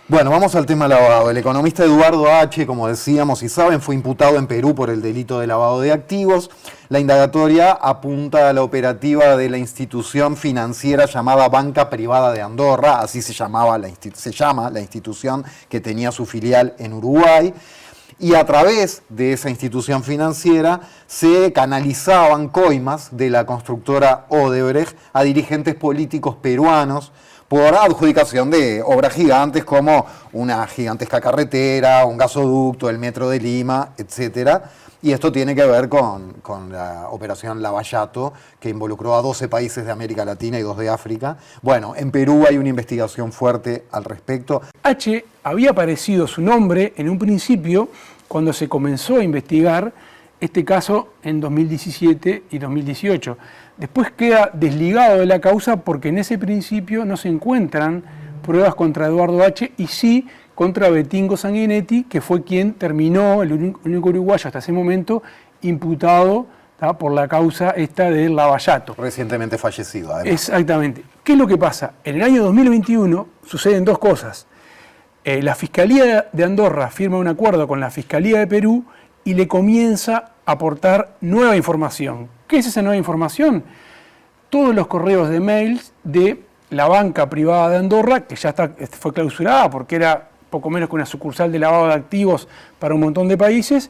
Bueno, vamos al tema lavado. El economista Eduardo H., como decíamos y saben, fue imputado en Perú por el delito de lavado de activos. La indagatoria apunta a la operativa de la institución financiera llamada Banca Privada de Andorra, así se llama la institución que tenía su filial en Uruguay. Y a través de esa institución financiera se canalizaban coimas de la constructora Odebrecht a dirigentes políticos peruanos por adjudicación de obras gigantes como una gigantesca carretera, un gasoducto, el metro de Lima, etc. Y esto tiene que ver con la operación Lavallato, que involucró a 12 países de América Latina y 2 de África. Bueno, en Perú hay una investigación fuerte al respecto. H había aparecido su nombre en un principio cuando se comenzó a investigar este caso en 2017 y 2018. Después queda desligado de la causa porque en ese principio no se encuentran pruebas contra Eduardo H. y sí contra Betingo Sanguinetti, que fue quien terminó, el único uruguayo hasta ese momento, imputado por la causa esta del Lavallato. Recientemente fallecido, además. Exactamente. ¿Qué es lo que pasa? En el año 2021 suceden dos cosas. La Fiscalía de Andorra firma un acuerdo con la Fiscalía de Perú y le comienza a aportar nueva información. ¿Qué es esa nueva información? Todos los correos de mails de la Banca Privada de Andorra, que ya fue clausurada porque era poco menos que una sucursal de lavado de activos para un montón de países,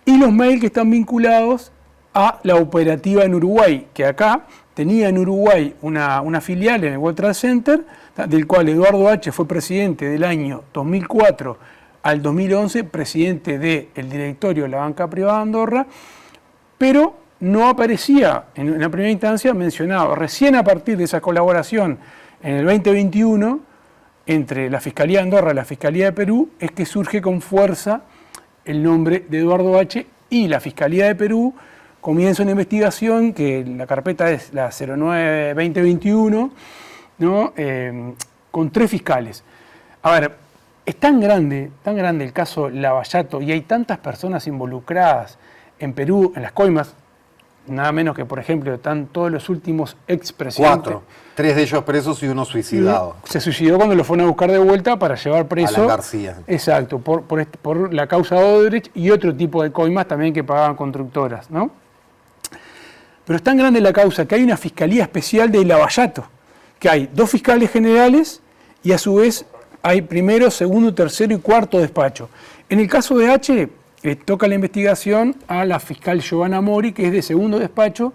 y los mails que están vinculados a la operativa en Uruguay, que acá tenía en Uruguay una filial en el World Trade Center, del cual Eduardo H. fue presidente del año 2004 al 2011, presidente del directorio de la Banca Privada de Andorra, pero no aparecía en la primera instancia mencionado. Recién a partir de esa colaboración en el 2021, entre la Fiscalía de Andorra y la Fiscalía de Perú, es que surge con fuerza el nombre de Eduardo H. y la Fiscalía de Perú comienza una investigación que la carpeta es la 09-2021, ¿no? Con 3 fiscales. A ver, es tan grande el caso Lavallato y hay tantas personas involucradas en Perú, en las coimas, nada menos que, por ejemplo, están todos los últimos expresidentes. 4, 3 de ellos presos y uno suicidado. Se suicidó cuando lo fueron a buscar de vuelta para llevar preso. Alan García. Exacto, por la causa Odebrecht y otro tipo de coimas también que pagaban constructoras, ¿no? Pero es tan grande la causa que hay una fiscalía especial de Lavallato, que hay 2 fiscales generales y a su vez hay primero, segundo, tercero y cuarto despacho. En el caso de H, toca la investigación a la fiscal Giovanna Mori, que es de segundo despacho,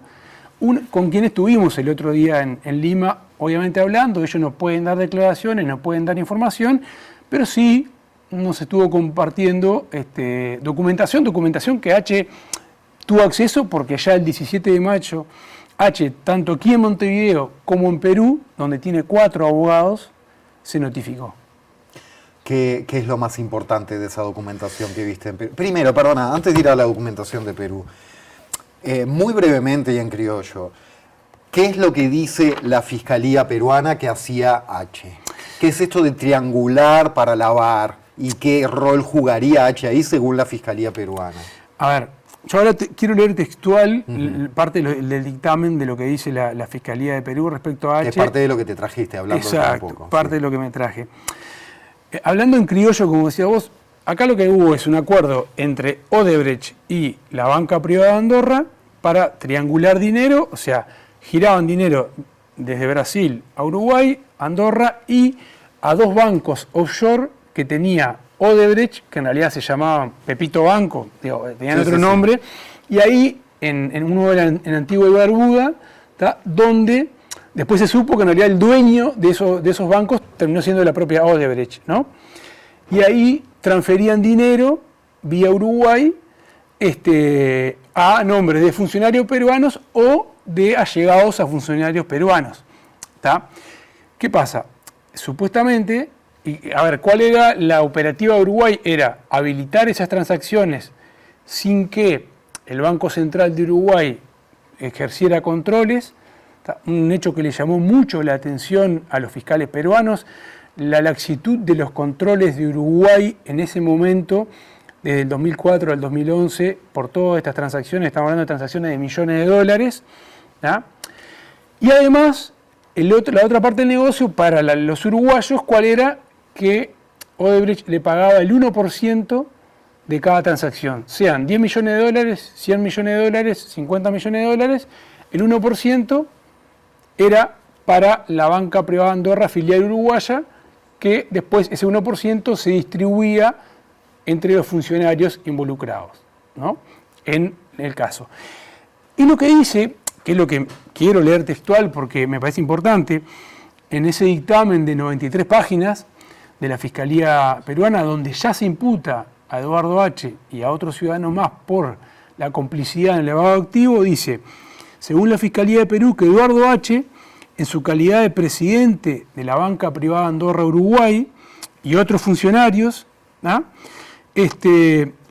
con quien estuvimos el otro día en Lima, obviamente hablando. Ellos no pueden dar declaraciones, no pueden dar información, pero sí nos estuvo compartiendo documentación que H tuvo acceso porque ya el 17 de mayo, H, tanto aquí en Montevideo como en Perú, donde tiene 4 abogados, se notificó. ¿Qué es lo más importante de esa documentación que viste en Perú? Primero, perdona, antes de ir a la documentación de Perú, muy brevemente y en criollo, ¿qué es lo que dice la Fiscalía peruana que hacía H? ¿Qué es esto de triangular para lavar? ¿Y qué rol jugaría H ahí según la Fiscalía peruana? A ver, yo ahora quiero leer textual parte del dictamen de lo que dice la Fiscalía de Perú respecto a H. Es parte de lo que te trajiste hablando. Exacto, un poco. Parte de lo que me traje. Hablando en criollo, como decía vos, acá lo que hubo es un acuerdo entre Odebrecht y la Banca Privada de Andorra para triangular dinero, o sea, giraban dinero desde Brasil a Uruguay, Andorra y a 2 bancos offshore que tenía Odebrecht, que en realidad se llamaban Pepito Banco, tenían otro nombre, y ahí en uno era en Antigua y Barbuda, donde después se supo que en realidad el dueño de esos bancos terminó siendo la propia Odebrecht, ¿no? Y ahí transferían dinero vía Uruguay a nombres de funcionarios peruanos o de allegados a funcionarios peruanos. ¿Qué pasa? Supuestamente, a ver, ¿cuál era la operativa de Uruguay? Era habilitar esas transacciones sin que el Banco Central de Uruguay ejerciera controles. Un hecho que le llamó mucho la atención a los fiscales peruanos, la laxitud de los controles de Uruguay en ese momento, desde el 2004 al 2011, por todas estas transacciones, estamos hablando de transacciones de millones de dólares. Y además, la otra parte del negocio para los uruguayos, ¿cuál era? Que Odebrecht le pagaba el 1% de cada transacción. Sean 10 millones de dólares, 100 millones de dólares, 50 millones de dólares, el 1% era para la banca privada Andorra, filial uruguaya, que después ese 1% se distribuía entre los funcionarios involucrados, ¿no? En el caso. Y lo que dice, que es lo que quiero leer textual porque me parece importante, en ese dictamen de 93 páginas de la Fiscalía peruana, donde ya se imputa a Eduardo H. y a otros ciudadanos más por la complicidad en el lavado de activos, dice, según la Fiscalía de Perú, que Eduardo H., en su calidad de presidente de la banca privada Andorra Uruguay y otros funcionarios,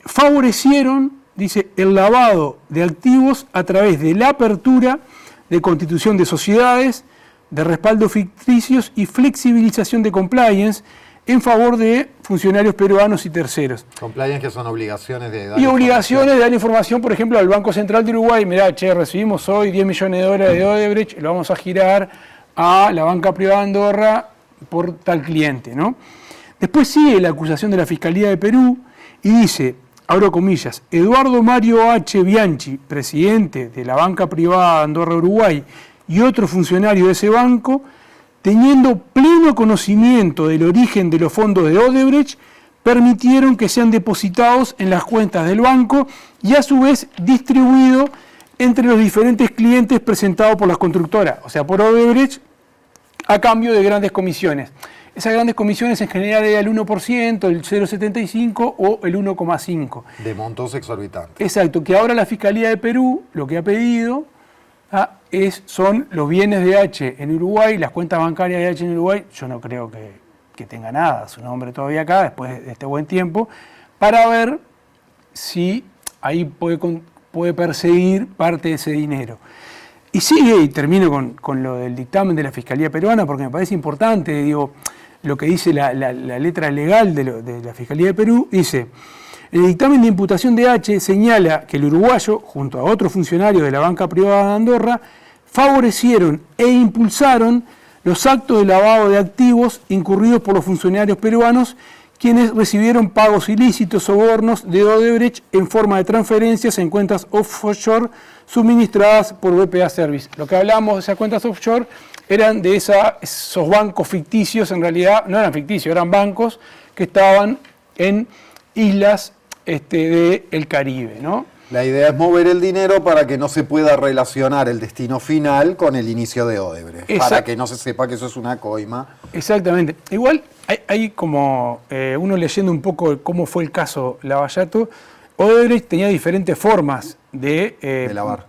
favorecieron, dice, el lavado de activos a través de la apertura de constitución de sociedades, de respaldo ficticios y flexibilización de compliance en favor de funcionarios peruanos y terceros. Compliance, que son obligaciones de dar y obligaciones de dar información, por ejemplo, al Banco Central de Uruguay. Mirá, recibimos hoy 10 millones de dólares de Odebrecht, lo vamos a girar a la banca privada Andorra por tal cliente, ¿no? Después sigue la acusación de la Fiscalía de Perú y dice, abro comillas, Eduardo Mario H. Bianchi, presidente de la banca privada Andorra Uruguay y otro funcionario de ese banco, teniendo pleno conocimiento del origen de los fondos de Odebrecht, permitieron que sean depositados en las cuentas del banco y a su vez distribuidos entre los diferentes clientes presentados por las constructoras, o sea, por Odebrecht, a cambio de grandes comisiones. Esas grandes comisiones en general era el 1%, el 0,75 o el 1,5. De montos exorbitantes. Exacto, que ahora la Fiscalía de Perú lo que ha pedido son los bienes de H en Uruguay, las cuentas bancarias de H en Uruguay. Yo no creo que tenga nada, su nombre todavía acá, después de este buen tiempo, para ver si ahí puede perseguir parte de ese dinero. Y sigue, y termino con lo del dictamen de la Fiscalía peruana, porque me parece importante, digo, lo que dice la letra legal de la Fiscalía de Perú, dice, el dictamen de imputación de H señala que el uruguayo, junto a otros funcionarios de la banca privada de Andorra, favorecieron e impulsaron los actos de lavado de activos incurridos por los funcionarios peruanos, quienes recibieron pagos ilícitos, sobornos de Odebrecht en forma de transferencias en cuentas offshore suministradas por BPA Service. Lo que hablamos de esas cuentas offshore eran de esos bancos ficticios, en realidad no eran ficticios, eran bancos que estaban en islas del Caribe, ¿no? La idea es mover el dinero para que no se pueda relacionar el destino final con el inicio de Odebrecht, para que no se sepa que eso es una coima. Exactamente. Igual hay como uno leyendo un poco cómo fue el caso Lavallato, Odebrecht tenía diferentes formas de lavar.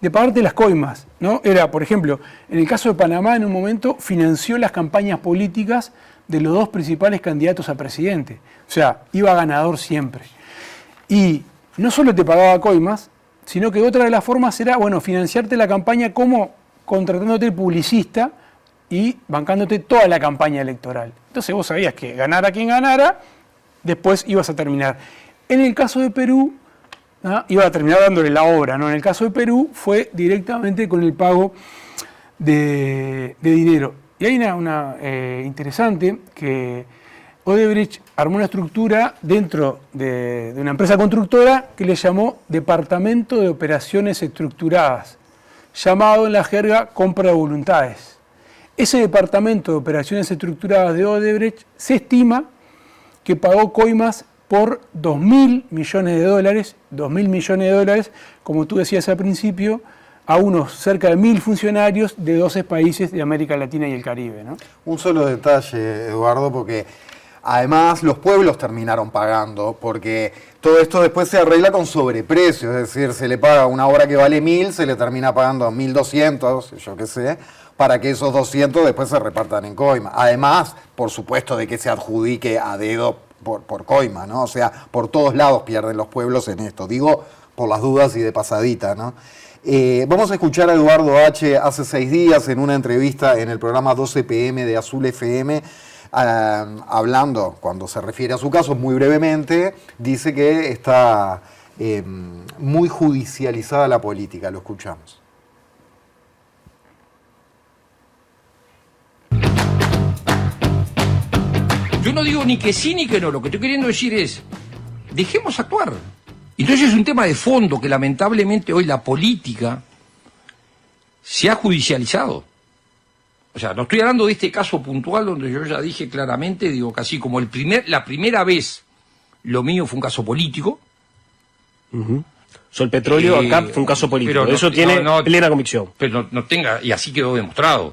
De pagarte las coimas, ¿no? Era, por ejemplo, en el caso de Panamá, en un momento financió las campañas políticas de los dos principales candidatos a presidente. O sea, iba ganador siempre. Y no solo te pagaba coimas, sino que otra de las formas era, bueno, financiarte la campaña como contratándote publicista y bancándote toda la campaña electoral. Entonces vos sabías que ganara quien ganara, después ibas a terminar. En el caso de Perú, iba a terminar dándole la obra, ¿no? En el caso de Perú fue directamente con el pago de dinero. Y hay una interesante que Odebrecht armó una estructura dentro de una empresa constructora que le llamó Departamento de Operaciones Estructuradas, llamado en la jerga compra de voluntades. Ese Departamento de Operaciones Estructuradas de Odebrecht se estima que pagó coimas por 2.000 millones de dólares, 2.000 millones de dólares, como tú decías al principio, a unos cerca de 1.000 funcionarios de 12 países de América Latina y el Caribe, ¿no? Un solo detalle, Eduardo, porque además los pueblos terminaron pagando, porque todo esto después se arregla con sobreprecio, es decir, se le paga una obra que vale 1.000, se le termina pagando 1.200, yo qué sé, para que esos 200 después se repartan en coima. Además, por supuesto, de que se adjudique a dedo por coima, ¿no? O sea, por todos lados pierden los pueblos en esto. Digo, por las dudas y de pasadita, ¿no? Vamos a escuchar a Eduardo H. hace 6 días en una entrevista en el programa 12 PM de Azul FM, hablando, cuando se refiere a su caso, muy brevemente, dice que está muy judicializada la política. Lo escuchamos. Yo no digo ni que sí ni que no, lo que estoy queriendo decir es, dejemos actuar. Entonces es un tema de fondo que lamentablemente hoy la política se ha judicializado. O sea, no estoy hablando de este caso puntual donde yo ya dije claramente, digo, casi como la primera vez lo mío fue un caso político. El petróleo acá fue un caso político, pero eso tiene plena convicción. Pero no tenga, y así quedó demostrado.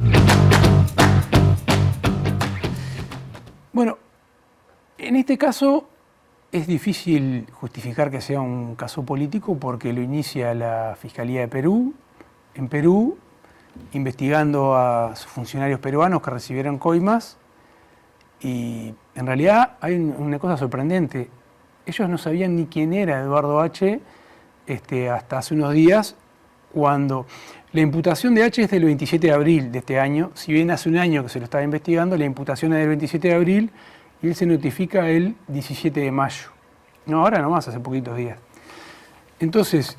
Bueno, en este caso es difícil justificar que sea un caso político porque lo inicia la Fiscalía de Perú, en Perú, investigando a sus funcionarios peruanos que recibieron coimas, y en realidad hay una cosa sorprendente. Ellos no sabían ni quién era Eduardo H. Hasta hace unos días, cuando la imputación de H es del 27 de abril de este año. Si bien hace un año que se lo estaba investigando, la imputación es del 27 de abril y él se notifica el 17 de mayo. No, ahora nomás, hace poquitos días. Entonces,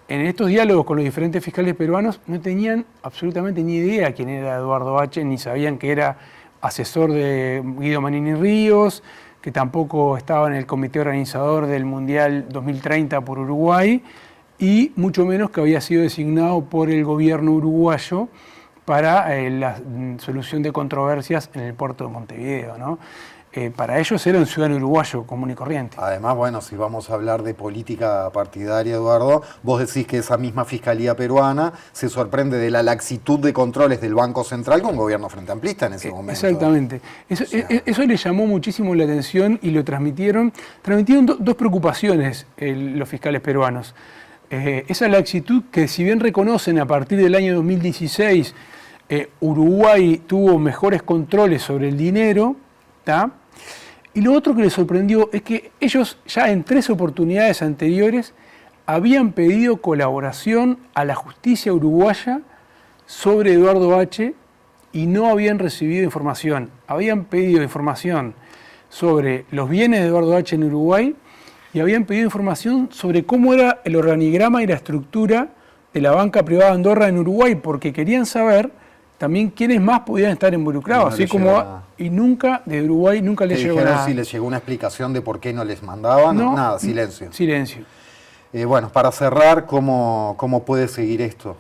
en estos diálogos con los diferentes fiscales peruanos no tenían absolutamente ni idea quién era Eduardo H., ni sabían que era asesor de Guido Manini Ríos, que tampoco estaba en el comité organizador del Mundial 2030 por Uruguay, y mucho menos que había sido designado por el gobierno uruguayo para la solución de controversias en el puerto de Montevideo, ¿no? Para ellos era un ciudadano uruguayo común y corriente. Además, bueno, si vamos a hablar de política partidaria, Eduardo, vos decís que esa misma Fiscalía peruana se sorprende de la laxitud de controles del Banco Central con gobierno frente amplista en ese momento. Exactamente. Eso le llamó muchísimo la atención y lo transmitieron. Dos preocupaciones los fiscales peruanos. Esa laxitud que, si bien reconocen a partir del año 2016, Uruguay tuvo mejores controles sobre el dinero, ¿tá? Y lo otro que les sorprendió es que ellos ya en 3 oportunidades anteriores habían pedido colaboración a la justicia uruguaya sobre Eduardo H. y no habían recibido información. Habían pedido información sobre los bienes de Eduardo H. en Uruguay y habían pedido información sobre cómo era el organigrama y la estructura de la banca privada de Andorra en Uruguay, porque querían saber también quiénes más podían estar involucrados, así como y nunca de Uruguay nunca les llegó nada. Si les llegó una explicación de por qué no les mandaban, no, nada, silencio. Silencio. Bueno, para cerrar, ¿cómo puede seguir esto?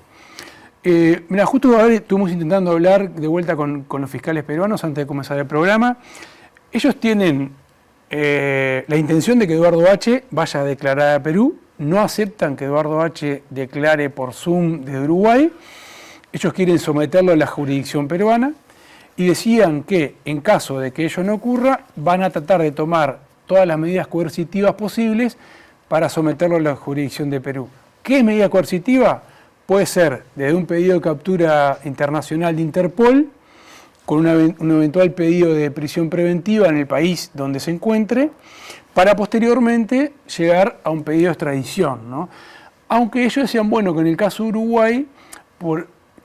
Mira, justo ahora estuvimos intentando hablar de vuelta con los fiscales peruanos antes de comenzar el programa. Ellos tienen la intención de que Eduardo H. vaya a declarar a Perú, no aceptan que Eduardo H. declare por Zoom desde Uruguay. Ellos quieren someterlo a la jurisdicción peruana y decían que en caso de que ello no ocurra, van a tratar de tomar todas las medidas coercitivas posibles para someterlo a la jurisdicción de Perú. ¿Qué es medida coercitiva? Puede ser desde un pedido de captura internacional de Interpol, con un eventual pedido de prisión preventiva en el país donde se encuentre, para posteriormente llegar a un pedido de extradición, ¿no? Aunque ellos decían, bueno, que en el caso de Uruguay,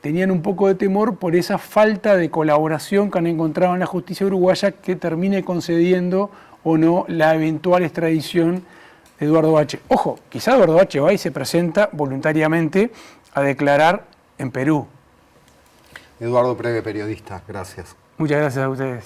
tenían un poco de temor por esa falta de colaboración que han encontrado en la justicia uruguaya que termine concediendo o no la eventual extradición de Eduardo H. Ojo, quizá Eduardo H. va y se presenta voluntariamente a declarar en Perú. Eduardo Preve, periodista, gracias. Muchas gracias a ustedes.